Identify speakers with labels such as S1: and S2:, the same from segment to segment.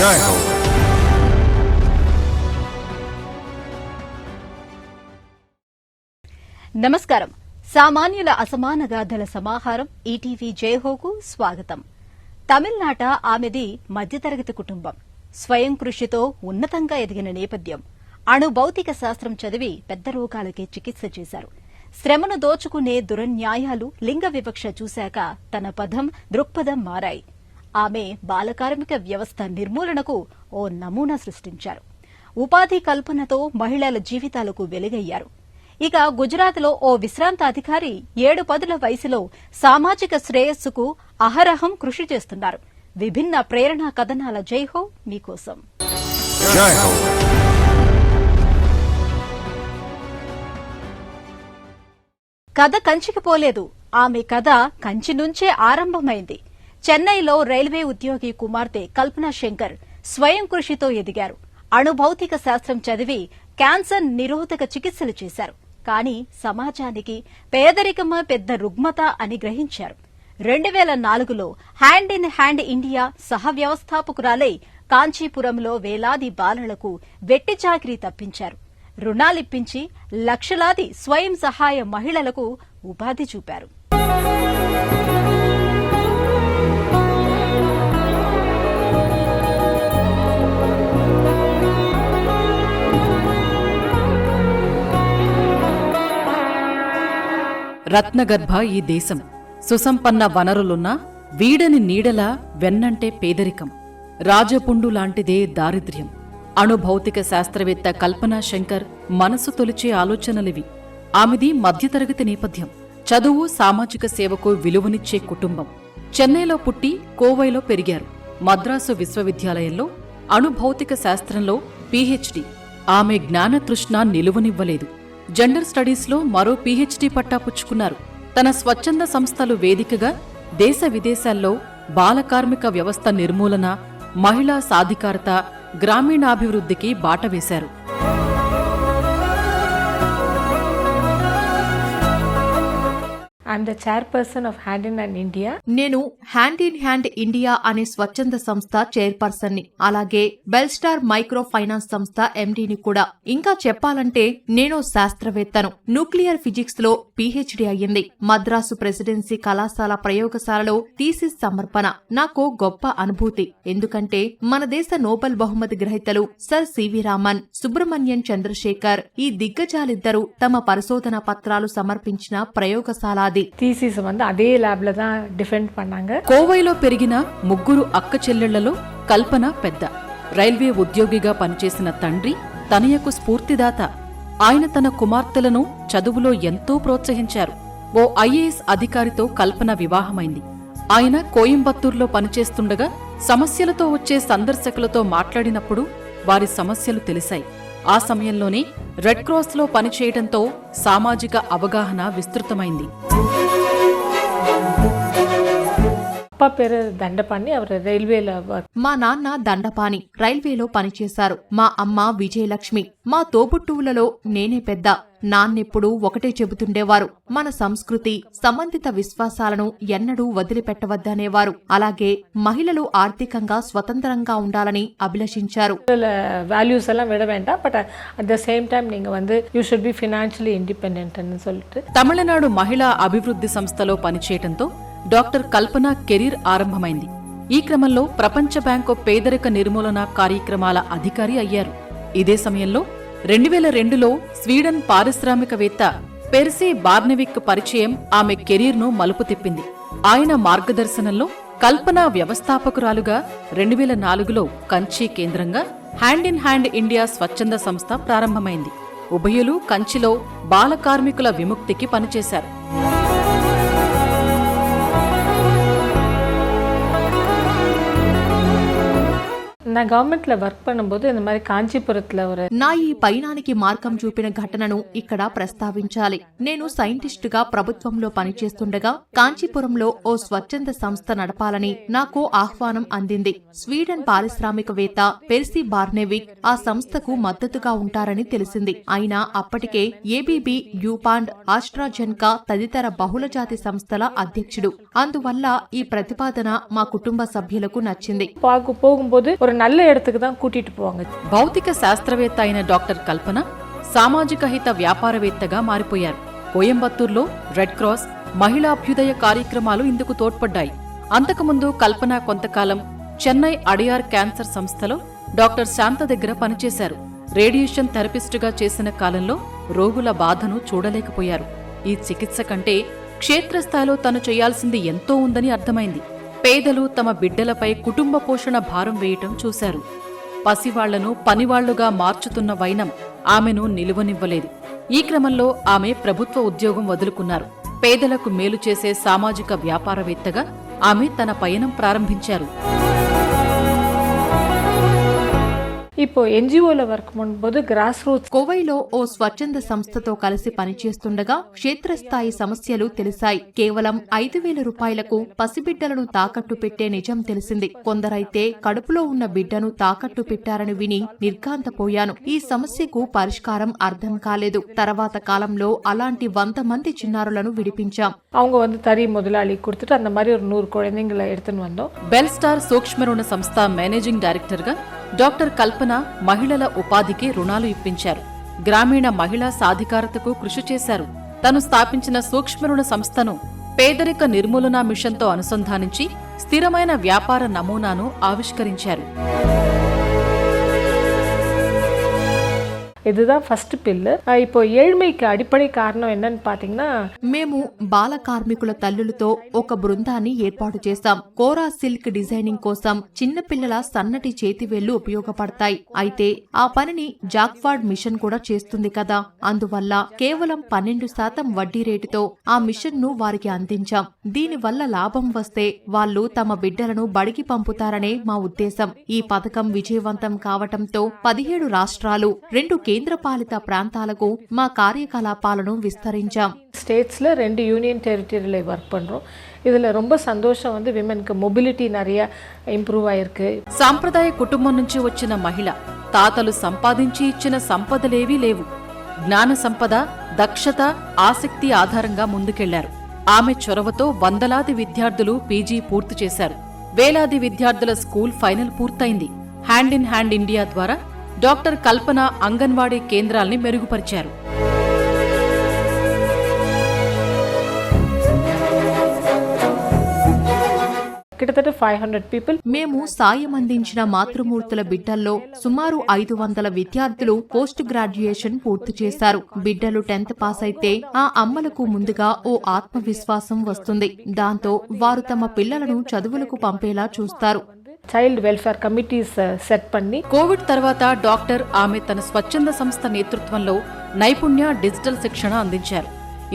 S1: జై హో.
S2: నమస్కారం. సామాన్యుల అసమాన గాథల సమాహారం ఈటీవీ జయహోకు స్వాగతం. తమిళనాట ఆమెది మధ్యతరగతి కుటుంబం. స్వయం కృషితో ఉన్నతంగా ఎదిగిన నేపథ్యం. అణుభౌతిక శాస్త్రం చదివి పెద్ద రోగాలకే చికిత్స చేశారు. శ్రమను దోచుకునే దురన్యాయాలు, లింగ వివక్ష చూశాక తన దృక్పథం మారాయి. ఆమె బాలకార్మిక వ్యవస్థ నిర్మూలనకు ఓ నమూనా సృష్టించారు. ఉపాధి కల్పనతో మహిళల జీవితాలకు వెలుగయ్యారు. ఇక గుజరాత్లో ఓ విశ్రాంత అధికారి 7 పదుల వయసులో సామాజిక శ్రేయస్సుకు అహరహం కృషి చేస్తున్నారు. విభిన్న ప్రేరణా కథనాల జైహో మీకోసం. కథ కంచికి పోలేదు. ఆమె కథ కంచి నుంచే ఆరంభమైంది. చెన్నైలో రైల్వే ఉద్యోగి కుమార్తె కల్పనా శంకర్ స్వయం కృషితో ఎదిగారు. అణుభౌతిక శాస్త్రం చదివి క్యాన్సర్ నిరోధక చికిత్సలు చేశారు. కానీ సమాజానికి పేదరికమ పెద్ద రుగ్మత అని గ్రహించారు. 2004లో హ్యాండ్ ఇన్ హ్యాండ్ ఇండియా సహ వ్యవస్థాపకురాలై కాంచీపురంలో వేలాది బాలలకు వెట్టి చాకిరీ తప్పించారు. రుణాలిప్పించి లక్షలాది స్వయం సహాయ మహిళలకు ఉపాధి చూపారు.
S3: రత్నగర్భ ఈ దేశం. సుసంపన్న వనరులున్నా వీడని నీడలా వెన్నంటే పేదరికం. రాజపుండు లాంటిదే దారిద్ర్యం. అణుభౌతిక శాస్త్రవేత్త కల్పనా శంకర్ మనసు తొలిచే ఆలోచనలివి. ఆమెది మధ్యతరగతి నేపథ్యం. చదువు, సామాజిక సేవకు విలువనిచ్చే కుటుంబం. చెన్నైలో పుట్టి కోవైలో పెరిగారు. మద్రాసు విశ్వవిద్యాలయంలో అణుభౌతిక శాస్త్రంలో పీహెచ్డీ. ఆమె జ్ఞానతృష్ణ నిలువనివ్వలేదు. జెండర్ స్టడీస్లో మరో పీహెచ్డీ పట్టా పుచ్చుకున్నారు. తన స్వచ్ఛంద సంస్థలు వేదికగా దేశ విదేశాల్లో బాలకార్మిక వ్యవస్థ నిర్మూలన, మహిళా సాధికారత, గ్రామీణాభివృద్ధికి బాట వేశారు.
S4: I'm the chairperson of Hand in Hand India.
S5: నేను హ్యాండ్ ఇన్ హ్యాండ్ ఇండియా అనే స్వచ్ఛంద సంస్థ చైర్పర్సన్ ని, అలాగే బెల్స్టార్ మైక్రో ఫైనాన్స్ సంస్థ ఎండీని కూడా. ఇంకా చెప్పాలంటే నేను శాస్త్రవేత్తను. న్యూక్లియర్ ఫిజిక్స్ లో పీహెచ్డీ అయ్యింది. మద్రాసు ప్రెసిడెన్సీ కళాశాల ప్రయోగశాలలో థీసిస్ సమర్పణ నాకు గొప్ప అనుభూతి. ఎందుకంటే మన దేశ నోబెల్ బహుమతి గ్రహీతలు సర్ సివి రామన్, సుబ్రహ్మణ్యన్ చంద్రశేఖర్ ఈ దిగ్గజాలిద్దరూ తమ పరిశోధన పత్రాలు సమర్పించిన ప్రయోగశాల
S4: థీసిస్ அதே ల్యాబ్ல தான் డిఫెండ్ பண்ணாங்க.
S3: కోవైలో పెరిగిన ముగ్గురు అక్క చెల్లెళ్లలో కల్పన పెద్ద. రైల్వే ఉద్యోగిగా పనిచేసిన తండ్రి తనయకు స్ఫూర్తిదాత. ఆయన తన కుమార్తెలను చదువులో ఎంతో ప్రోత్సహించారు. ఓ ఐఏఎస్ అధికారితో కల్పన వివాహమైంది. ఆయన కోయంబత్తూర్లో పనిచేస్తుండగా సమస్యలతో వచ్చే సందర్శకులతో మాట్లాడినప్పుడు వారి సమస్యలు తెలిసాయి. ఆ సమయంలోనే రెడ్ క్రాస్లో పనిచేయడంతో సామాజిక అవగాహన విస్తృతమైంది.
S4: అప్ప పేరు దండపాణి, అవరు రైల్వేలో.
S5: మా నాన్న దండపాణి, రైల్వేలో పనిచేశారు. మా అమ్మ విజయలక్ష్మి. మా తోబుట్టువులలో నేనే పెద్ద. నాన్నెప్పుడూ ఒకటే చెబుతుండేవారు, మన సంస్కృతి, సంబంధిత విశ్వాసాలను ఎన్నడూ వదిలిపెట్టవద్దనేవారు. అలాగే మహిళలు ఆర్థికంగా స్వతంత్రంగా ఉండాలని అభిలషించారు.
S4: వాల్యూస్ ఎல்லாம் విడ வேண்டாம், but at the same time நீங்க வந்து you should be financially independent అని சொல்லிட்டு.
S3: తమిళనాడు మహిళా అభివృద్ధి సంస్థలో పనిచేయడంతో డాక్టర్ కల్పన కెరీర్ ఆరంభమైంది. ఈ క్రమంలో ప్రపంచ బ్యాంకు పేదరిక నిర్మూలన కార్యక్రమాల అధికారి అయ్యారు. ఇదే సమయంలో 2002లో స్వీడన్ పారిశ్రామికవేత్త పెర్సీ బార్నెవిక్ పరిచయం ఆమె కెరీర్ను మలుపు తిప్పింది. ఆయన మార్గదర్శనంలో కల్పన వ్యవస్థాపకురాలుగా 2004లో కంచి కేంద్రంగా హ్యాండ్ ఇన్ హ్యాండ్ ఇండియా స్వచ్ఛంద సంస్థ ప్రారంభమైంది. ఉభయులు కంచిలో బాలకార్మికుల విముక్తికి పనిచేశారు.
S4: நான் கவர்மெண்ட்ல ஒர்க் பண்ணும்போது இந்த மாதிரி காஞ்சிபுரத்துல ஒரு
S5: నా ఈ పయనానికి మార్గం చూపిన ఘటనను ఇక్కడ ప్రస్తావించాలి. నేను సైంటిస్టుగా ప్రభుత్వంలో పనిచేస్తుండగా కాంచీపురంలో ఓ స్వచ్ఛంద సంస్థ నడపాలని నాకు ఆహ్వానం అందింది. స్వీడన్ పారిశ్రామికవేత్త పెర్సీ బార్నెవిక్ ఆ సంస్థకు మద్దతుగా ఉంటారని తెలిసింది. అయినా అప్పటికే ఏబీబీ, యూపాండ్, ఆస్ట్రాజెన్కా తదితర బహుళజాతి సంస్థల అధ్యక్షుడు. అందువల్ల ఈ ప్రతిపాదన మా కుటుంబ సభ్యులకు నచ్చింది.
S4: போகும்போது ஒரு நல்ல இடத்துக்கு தான் கூட்டிட்டு போவாங்க.
S3: భౌతిక శాస్త్రవేత్త అయిన డాక్టర్ కల్పన సామాజిక హిత వ్యాపారవేత్తగా మారిపోయారు. కోయంబత్తూర్లో రెడ్ క్రాస్, మహిళాభ్యుదయ కార్యక్రమాలు ఇందుకు తోడ్పడ్డాయి. అంతకుముందు కల్పన కొంతకాలం చెన్నై అడియార్ క్యాన్సర్ సంస్థలో డాక్టర్ శాంత దగ్గర పనిచేశారు. రేడియేషన్ థెరపిస్టుగా చేసిన కాలంలో రోగుల బాధను చూడలేకపోయారు. ఈ చికిత్స కంటే క్షేత్రస్థాయిలో తను చేయాల్సింది ఎంతో ఉందని అర్థమైంది. పేదలు తమ బిడ్డలపై కుటుంబ పోషణ భారం వేయటం చూశారు. పసివాళ్లను పనివాళ్లుగా మార్చుతున్న వైనం ఆమెను నిలువనివ్వలేదు. ఈ క్రమంలో ఆమె ప్రభుత్వ ఉద్యోగం వదులుకున్నారు. పేదలకు మేలు చేసే సామాజిక వ్యాపారవేత్తగా ఆమె తన పయనం ప్రారంభించారు.
S4: இப்போ ఎన్జిఓలో వర్క్ பண்ணும்போது గ్రాస్ రూట్స్
S5: కోవైలో ఓ స్వచ్ఛంద సంస్థతో కలిసి పనిచేస్తుండగా క్షేత్రస్థాయి సమస్యలు తెలిసాయి. కేవలం 5,000 రూపాయలకు పసిబిడ్డలను తాకట్టు పెట్టే నిజం తెలిసింది. కొందరైతే కడుపులో ఉన్న బిడ్డను తాకట్టు పెట్టారని విని నిర్ఘాంతపోయాను. ఈ సమస్యకు పరిష్కారం అర్థం కాలేదు. తర్వాత కాలంలో అలాంటి 100 మంది చిన్నారులను విడిపించాం.
S4: அவங்க வந்து தறி முதலாளி கொடுத்துட்டு அந்த மாதிரி ஒரு 100 குழந்தைங்களை எடுத்துன்னு வந்தோம்.
S3: బెల్ స్టార్ సూక్ష్మ రుణ సంస్థ మేనేజింగ్ డైరెక్టర్గా డాక్టర్ కల్పన మహిళల ఉపాధికి రుణాలు ఇప్పించారు. గ్రామీణ మహిళా సాధికారతకు కృషి చేశారు. తను స్థాపించిన సూక్ష్మ రుణ సంస్థను పేదరిక నిర్మూలనా మిషన్తో అనుసంధానించి స్థిరమైన వ్యాపార నమూనాను ఆవిష్కరించారు.
S4: இதுதான் ஃபர்ஸ்ட் பில்லு. இப்போ ஏழ்மைக்கு అడిపడే కారణం என்னன்னு పాతీங்கன்னா
S5: మేము బాల కార్మికుల తల్లులతో ఒక బృందాన్ని ఏర్పాటు చేశాం. కోరా సిల్క్ డిజైనింగ్ కోసం చిన్నపిల్లల సన్నటి చేతివేళ్లు ఉపయోగపడతాయి. అయితే ఆ పనిని జాక్వార్డ్ మిషన్ కూడా చేస్తుంది కదా. అందువల్ల కేవలం 12% వడ్డీ రేటుతో ఆ మిషన్ ను వారికి అందించాం. దీనివల్ల లాభం వస్తే వాళ్లు తమ బిడ్డలను బడికి పంపుతారనే మా ఉద్దేశం. ఈ పథకం విజయవంతం కావటంతో 17 రాష్ట్రాలు, 2 కేంద్రపాలిత ప్రాంతాలకు మా కార్యకలాపాలను విస్తరించాం.
S4: ஸ்டேட்ஸ்ல 2 யூனியன் டெரிட்டரியில వర్క్ பண்றோம். இதுல ரொம்ப సంతోషం வந்து విమెన్కి మొబిలిటీ நிறைய ఇంప్రూవ్ అయ్యిருக்கு.
S3: సాంప్రదాయ కుటుంబం నుంచి వచ్చిన మహిళ తాతలు సంపాదించి ఇచ్చిన సంపదలేవీ లేవు. జ్ఞాన సంపద, దక్షత, ఆసక్తి ఆధారంగా ముందుకెళ్లారు. ఆమె చొరవతో వందలాది విద్యార్థులు పీజీ పూర్తి చేశారు. వేలాది విద్యార్థుల స్కూల్ ఫైనల్ పూర్తయింది. హ్యాండ్ ఇన్ హ్యాండ్ ఇండియా ద్వారా డాక్టర్ కల్పన అంగన్వాడీ కేంద్రాల్ని మెరుగుపరిచారు.
S4: కిటతట 500 పీపుల్.
S5: మేము సాయం అందించిన మాతృమూర్తుల బిడ్డల్లో సుమారు 500 విద్యార్థులు పోస్ట్ గ్రాడ్యుయేషన్ పూర్తి చేశారు. బిడ్డలు 10th పాస్ అయితే ఆ అమ్మలకు ముందుగా ఓ ఆత్మవిశ్వాసం వస్తుంది. దాంతో వారు తమ పిల్లలను చదువులకు పంపేలా చూస్తారు.
S4: చైల్డ్ వెల్ఫేర్ కమిటీస్ సెట్ పన్ని.
S3: కోవిడ్ తర్వాత డాక్టర్ ఆమె తన స్వచ్ఛంద సంస్థ నేతృత్వంలో నైపుణ్య డిజిటల్ శిక్షణ అందించారు.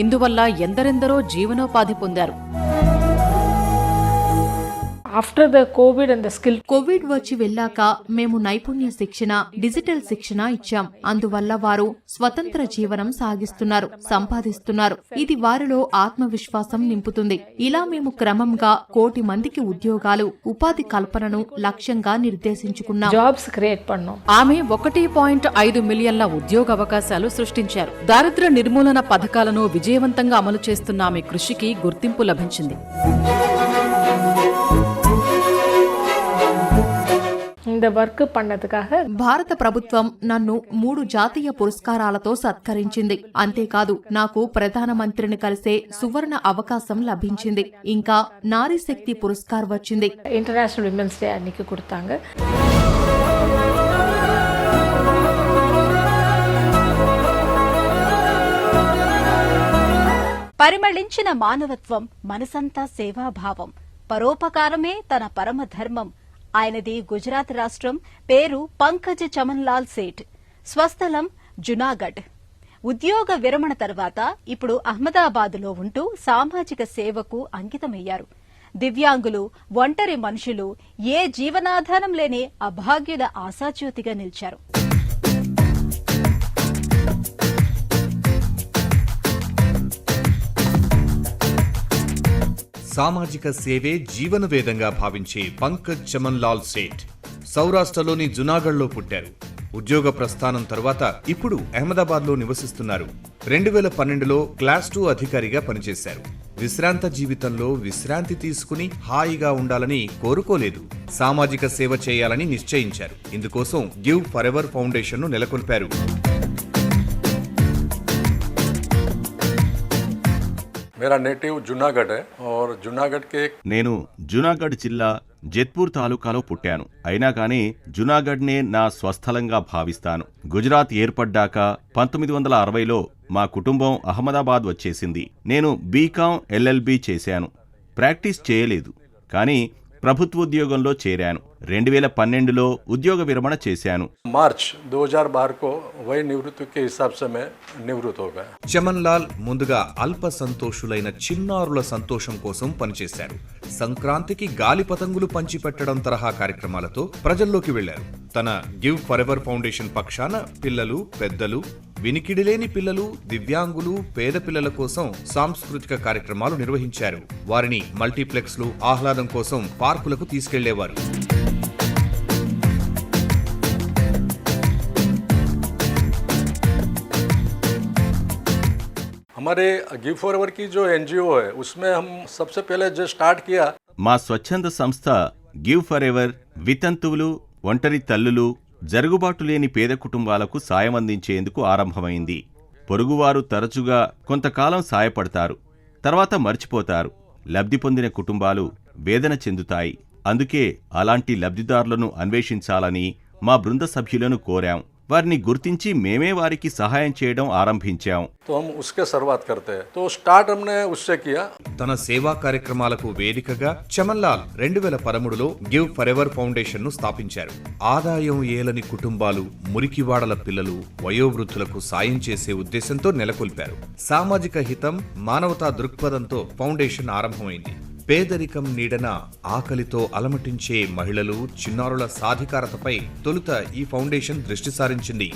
S3: ఇందువల్ల ఎందరెందరో జీవనోపాధి పొందారు.
S4: After the Covid and the skill.
S5: Covid వచ్చి వెళ్ళాక మేము నైపుణ్య శిక్షణ, డిజిటల్ శిక్షణ ఇచ్చాం. అందువల్ల వారు స్వతంత్ర జీవనం సాగిస్తున్నారు, సంపాదిస్తున్నారు. ఇది వారిలో ఆత్మవిశ్వాసం నింపుతుంది. ఇలా మేము క్రమంగా 1,00,00,000 మందికి ఉద్యోగాలు, ఉపాధి కల్పనను లక్ష్యంగా నిర్దేశించుకున్నాం.
S4: Jobs create పన్నాం.
S3: ఆమె 1.5 మిలియన్ల ఉద్యోగ అవకాశాలు సృష్టించారు. దారిద్ర్య నిర్మూలన పథకాలను విజయవంతంగా అమలు చేస్తున్న ఆమె కృషికి గుర్తింపు లభించింది.
S4: இந்த వర్క్ పన్నதுக்காக
S5: భారత ప్రభుత్వం నన్ను 3 జాతీయ పురస్కారాలతో సత్కరించింది. అంతేకాదు నాకు ప్రధానమంత్రిని కలిసే సువర్ణ అవకాశం లభించింది. ఇంకా నారీ శక్తి పురస్కార్ వచ్చింది.
S4: ఇంటర్నేషనల్ విమెన్స్ డే అన్నికి கொடுத்தாங்க.
S2: పరిమళించిన మానవత్వం, మనసంతా సేవాభావం, పరోపకారమే తన పరమ ధర్మం. ఆయనది గుజరాత్ రాష్ట్రం. పేరు పంకజ్ చమన్లాల్ సేఠ్. స్వస్థలం జునాగఢ్. ఉద్యోగ విరమణ తర్వాత ఇప్పుడు అహ్మదాబాద్లో ఉంటూ సామాజిక సేవకు అంకితమయ్యారు. దివ్యాంగులు, ఒంటరి మనుషులు, ఏ జీవనాధారం లేని అభాగ్యుల ఆశాజ్యోతిగా నిలిచారు.
S1: సామాజిక సేవే జీవనవేదంగా భావించే పంకజ్ చమన్లాల్ సేఠ్ సౌరాష్ట్రలోని జునాగఢ్లో పుట్టారు. ఉద్యోగ ప్రస్థానం తరువాత ఇప్పుడు అహ్మదాబాద్లో నివసిస్తున్నారు. 2012లో క్లాస్ 2 అధికారిగా పనిచేశారు. విశ్రాంత జీవితంలో విశ్రాంతి తీసుకుని హాయిగా ఉండాలని కోరుకోలేదు. సామాజిక సేవ చేయాలని నిశ్చయించారు. ఇందుకోసం గివ్ ఫరెవర్ ఫౌండేషన్ను నెలకొల్పారు.
S6: मेरा नेटिव जूनागढ़ है और जूनागढ़ के
S7: నేను జూనాగఢ్ జిల్లా జెత్పూర్ తాలూకాలో పుట్టాను. అయినా కానీ జూనాగఢ్నే నా స్వస్థలంగా భావిస్తాను. గుజరాత్ ఏర్పడ్డాక 1960లో మా కుటుంబం అహ్మదాబాద్ వచ్చేసింది. నేను బీకాం ఎల్ఎల్బీ చేశాను. ప్రాక్టీస్ చేయలేదు, కానీ ప్రభుత్వోద్యోగంలో చేరాను. 2012లో ఉద్యోగ విరమణ చేశాను.
S6: मार्च 2012 को वही निवृत्ति के हिसाब से मैं निवृत्त हो गया.
S1: చమన్ లాల్ ముందుగా అల్ప సంతోషులైన చిన్నారుల సంతోషం కోసం పనిచేశారు. సంక్రాంతికి గాలి పతంగులు పంచిపెట్టడం తరహా కార్యక్రమాలతో ప్రజల్లోకి వెళ్లారు. తన గివ్ ఫరెవర్ ఫౌండేషన్ పక్షాన పిల్లలు, పెద్దలు, వినికిడిలేని పిల్లలు, దివ్యాంగులు, పేద పిల్లల కోసం సాంస్కృతిక కార్యక్రమాలు నిర్వహించారు. వారిని మల్టీప్లెక్స్లు, ఆహ్లాదం కోసం పార్కులకు తీసుకెళ్లేవారు.
S6: हमारे गिव फॉरएवर की जो एनजीओ है उसमें हम सबसे पहले जो स्टार्ट किया
S7: మా స్వచ్ఛంద సంస్థ గివ్ ఫర్ ఎవర్ వితంతువులు, ఒంటరి తల్లులు, జరుగుబాటు లేని పేద కుటుంబాలకు సాయం అందించేందుకు ఆరంభమైంది. పొరుగువారు తరచుగా కొంతకాలం సాయపడతారు, తర్వాత మర్చిపోతారు. లబ్ధి పొందిన కుటుంబాలు వేదన చెందుతాయి. అందుకే అలాంటి లబ్ధిదారులను అన్వేషించాలని మా బృంద సభ్యులను కోరాం. వారిని గుర్తించి మేమే వారికి సహాయం చేయడం ఆరంభించాం.
S6: तो हम उसके शुरुआत करते हैं. तो स्टार्ट हमने उससे किया.
S1: తన సేవా కార్యక్రమాలకు వేదికగా చమన్ లాల్ 2013లో గివ్ ఫరెవర్ ఫౌండేషన్ ను స్థాపించారు. ఆదాయం ఏలని కుటుంబాలు, మురికివాడల పిల్లలు, వయోవృద్ధులకు సాయం చేసే ఉద్దేశంతో నెలకొల్పారు. సామాజిక హితం, మానవతా దృక్పథంతో ఫౌండేషన్ ఆరంభమైంది. పేదరికం నీడన ఆకలితో అలమటించే మహిళలు, చిన్నారుల సాధికారతపై తొలుత ఈ ఫౌండేషన్ దృష్టి సారించింది.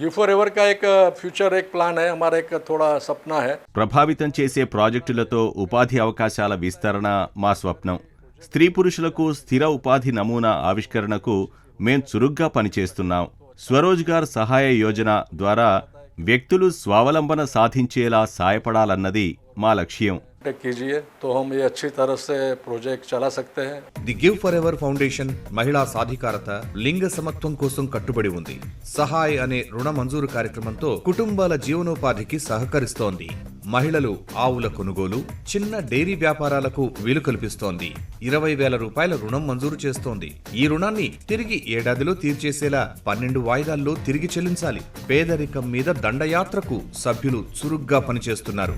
S6: गिव फॉरएवर का एक फ्यूचर एक प्लान है, हमारा एक थोड़ा सपना है.
S7: ప్రభావితం చేసే ప్రాజెక్టులతో ఉపాధి అవకాశాల విస్తరణ మా స్వప్నం. స్త్రీ పురుషులకు స్థిర ఉపాధి నమూనా ఆవిష్కరణకు మేం చురుగ్గా పనిచేస్తున్నాం. స్వరోజ్గార్ సహాయ యోజన ద్వారా వ్యక్తులు స్వావలంబన సాధించేలా సాయపడాలన్నది మా లక్ష్యం.
S6: कीजिए तो हम ये अच्छी तरह से प्रोजेक्ट चला सकते हैं.
S1: ది గివ్ ఫరెవర్ ఫౌండేషన్ మహిళా సాధికారత, లింగ సమత్వం కోసం కట్టుబడి ఉంది. సహాయ్ అనే రుణ మంజూరు కార్యక్రమంతో కుటుంబాల జీవనోపాధికి సహకరిస్తోంది. మహిళలు ఆవుల కొనుగోలు, చిన్న డైరీ వ్యాపారాలకు వీలు కల్పిస్తోంది. 20,000 రూపాయల రుణం మంజూరు చేస్తోంది. ఈ రుణాన్ని తిరిగి ఏడాదిలో తీర్చేసేలా 12 వాయిదాల్లో తిరిగి చెల్లించాలి. పేదరికం మీద దండయాత్రకు సభ్యులు చురుగ్గా పనిచేస్తున్నారు.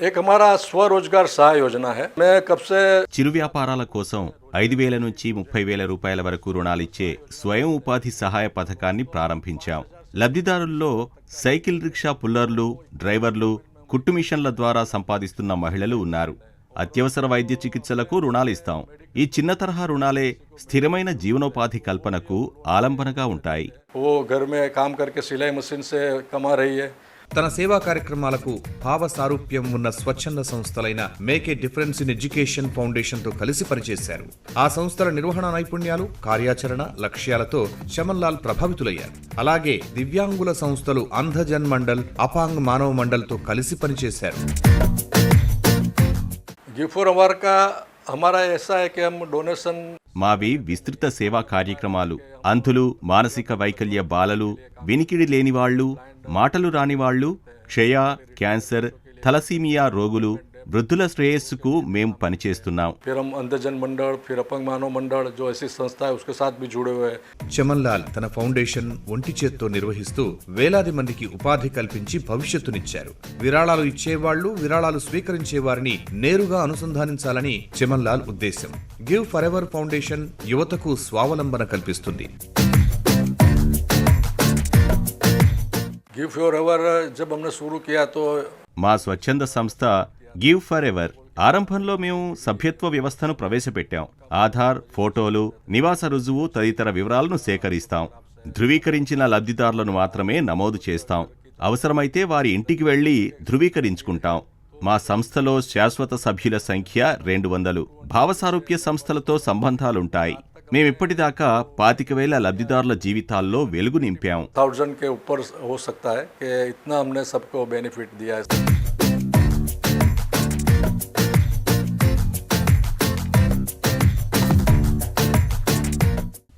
S6: एक हमारा स्वरोजगार सहाय योजना है. मैं कब से
S7: చిరు వ్యాపారాల కోసం 5,000 నుంచి 30,000 రూపాయల వరకు రుణాలిచ్చే స్వయం ఉపాధి సహాయ పథకాన్ని ప్రారంభించాం. లబ్ధిదారుల్లో సైకిల్ రిక్షా పుల్లర్లు, డ్రైవర్లు, కుట్టు మిషన్ల ద్వారా సంపాదిస్తున్న మహిళలు ఉన్నారు. అత్యవసర వైద్య చికిత్సలకు రుణాలిస్తాం. ఈ చిన్న తరహా రుణాలే స్థిరమైన జీవనోపాధి కల్పనకు ఆలంబనగా ఉంటాయి.
S6: वो घर में काम करके सिलाई मशीन से कमा रही है.
S1: తన సేవా కార్యక్రమాలకు భావ సారూప్యం ఉన్న స్వచ్ఛంద సంస్థలైన make a difference in education foundation తో కలిసి పనిచేశారు. ఆ సంస్థల నిర్వహణ నైపుణ్యాలు, కార్యాచరణ లక్ష్యాలతో చమన్ లాల్ ప్రభావితులయ్యారు. అలాగే దివ్యాంగుల సంస్థలు అంధజన్ మండల్, అపాంగ్ మానవ మండల్ తో కలిసి పనిచేశారు.
S6: गिव फॉरएवर का हमारा ऐसा है कि हम डोनेशन
S7: మావి విస్తృత సేవా కార్యక్రమాలు. అంధులు, మానసిక వైకల్య బాలలు, వినికిడి లేనివాళ్లు, మాటలు రానివాళ్లు, క్షయ, క్యాన్సర్, థలసీమియా రోగులు, వృద్ధుల శ్రేయస్సుకు మేం పనిచేస్తున్నాం.
S6: फिर हम अंधजन मंडल, फिर अपंग मानव मंडल जो ऐसी संस्था है उसके साथ भी जुड़े हुए हैं.
S1: చమన్ లాల్ తన ఫౌండేషన్ ఒంటి చేత్తో నిర్వహిస్తూ వేలాది మందికి ఉపాధి కల్పించి భవిష్యత్తునిచ్చారు. విరాళాలు ఇచ్చేవాళ్లు, విరాళాలు స్వీకరించే వారిని నేరుగా అనుసంధానించాలని చమన్ లాల్ ఉద్దేశం. గివ్ ఫరెవర్ ఫౌండేషన్ యువతకు స్వావలంబన కల్పిస్తుంది.
S6: गिव फॉरएवर जब हमने शुरू किया तो
S7: మా స్వచ్ఛంద సంస్థ గివ్ ఫర్ ఎవర్ ఆరంభంలో మేము సభ్యత్వ వ్యవస్థను ప్రవేశపెట్టాం. ఆధార్, ఫోటోలు, నివాస రుజువు తదితర వివరాలను సేకరిస్తాం. ధృవీకరించిన లబ్ధిదారులను మాత్రమే నమోదు చేస్తాం. అవసరమైతే వారి ఇంటికి వెళ్లి ధృవీకరించుకుంటాం. మా సంస్థలో శాశ్వత సభ్యుల సంఖ్య 200. భావసారూప్య సంస్థలతో సంబంధాలుంటాయి. మేమిప్పటిదాకా 25,000 లబ్ధిదారుల జీవితాల్లో వెలుగు నింపాం.
S6: 1000 के ऊपर हो सकता है कि इतना हमने सबको बेनिफिट दिया है.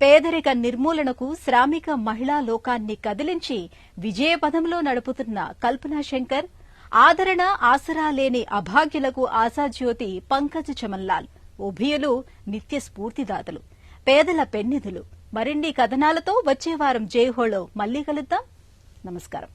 S2: పేదరిక నిర్మూలనకు శ్రామిక మహిళా లోకాన్ని కదిలించి విజయపథంలో నడుపుతున్న కల్పనా శంకర్, ఆదరణ ఆసరా లేని అభాగ్యులకు ఆశాజ్యోతి పంకజ్ చమన్లాల్ ఉభయులు నిత్య స్ఫూర్తిదాతలు, పేదల పెన్నిధులు. మరిన్ని కథనాలతో వచ్చే వారం జైహోలో మళ్లీ కలుద్దాం. నమస్కారం.